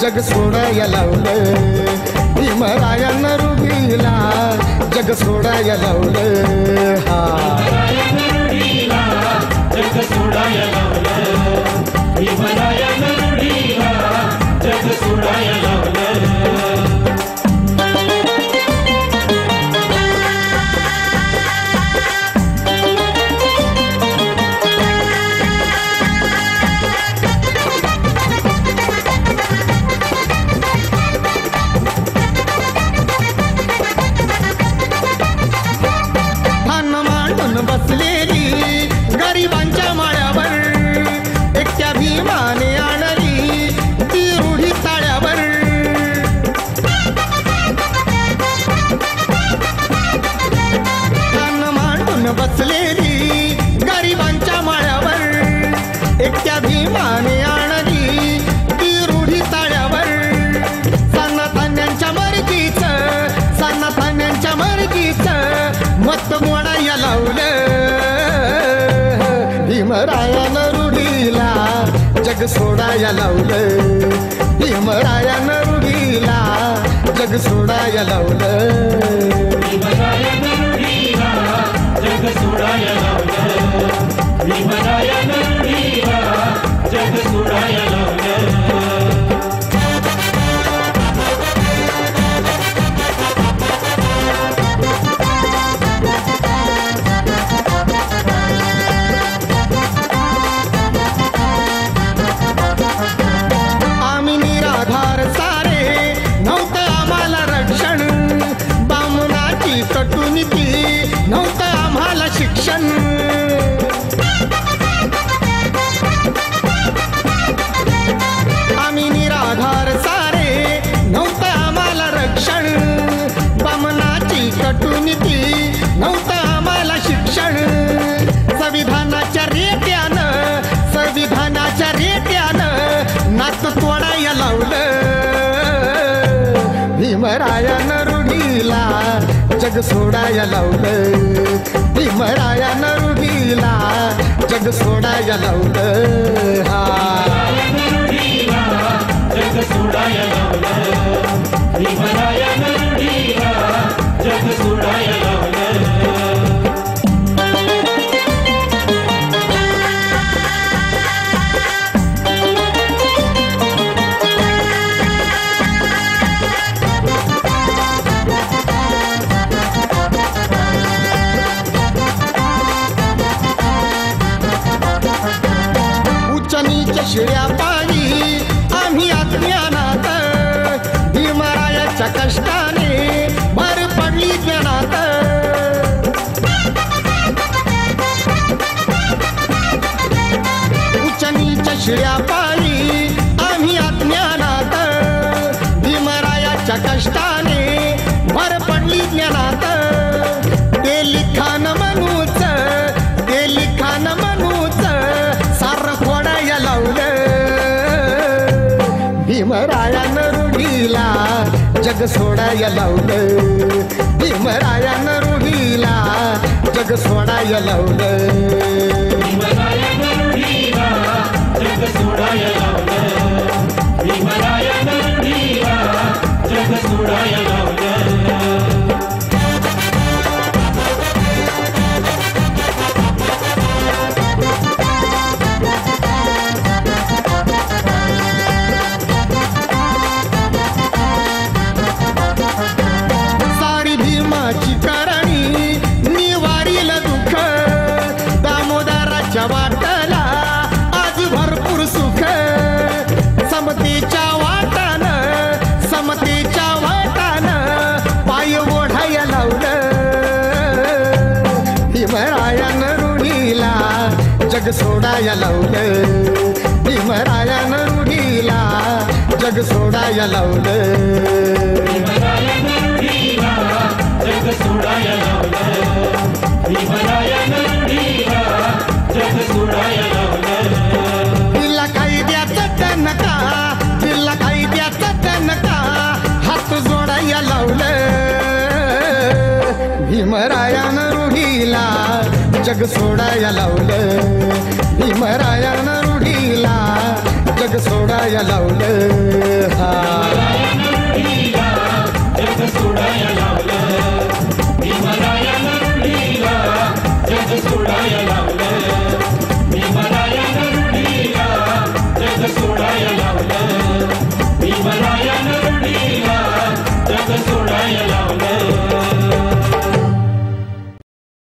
जग सोडाया लावलं भीमरायानं रुढीला जग सोडाया लावलं हा जग सोडाया लावलं भीमरायानं रुढीला जग सोडाया लावलं बसलेली गरिबांच्या माळ्यावर एकट्या भीमाने आणली ती रूढी ताळ्यावर कान मांडून बसलेली गरिबांच्या माळ्यावर एकट्या भीमाने आणली ती रूढी ताळ्यावर सनातन्यांच्या मर्जीचं मत मोडाया लावलं भीमरायानं रुढीला जग सोडाया लावलं भीमरायानं रुढीला जग सोडाया लावलं भीमरायानं रुढीला जग सोडाया लावलं भीमरायानं रुढीला जग सोडाया लावलं नव्हतं आम्हाला शिक्षण आम्ही निराधार सारे नव्हतं आम्हाला रक्षण बामणाची कटुनीती नव्हतं आम्हाला शिक्षण संविधानाच्या रेट्यानं नात तोडाया लावलं भीमरायानं रुढीला जग सोडाया लावलं भीमरायानं रुढीला जग सोडाया लावलं हा जग सोडाया लावलं भीमरायानं रुढीला जग सोडाया लावलं शिळ्या पायी आम्ही अज्ञानात भीमरायाच्या कष्टाने भर पडली ज्ञानात उचनीच्या शिळ्या पायी आम्ही अज्ञानात भीमरायाच्या कष्टाने भर पडली ज्ञानात ते लिखाण मनूच सार फोडाया लावलं भीमरायानं रुढीला जग सोडाया लावलं भीमरायानं रुढीला जग सोडाया लावलं भीमरायानं रुढीला जग सोडाया लावलं भीमरायानं रुढीला जग सोडाया लावलं वाटाला आज भरपूर सुख समतेच्या वाटानं पाय ओढाया लावलं भीमरायानं रुढीला जग सोडाया लावलं भीमरायानं रुढीला जग सोडाया लावलं भीमरायानं रुढीला जग सोडाया लावलं भीमरायानं रुढीला जग सोडाया लावलं तिला कायद्याचं दणका हात जोडाया लावलं भीमरायानं रुढीला जग सोडाया लावलं भीमरायानं रुढीला जग सोडाया लावलं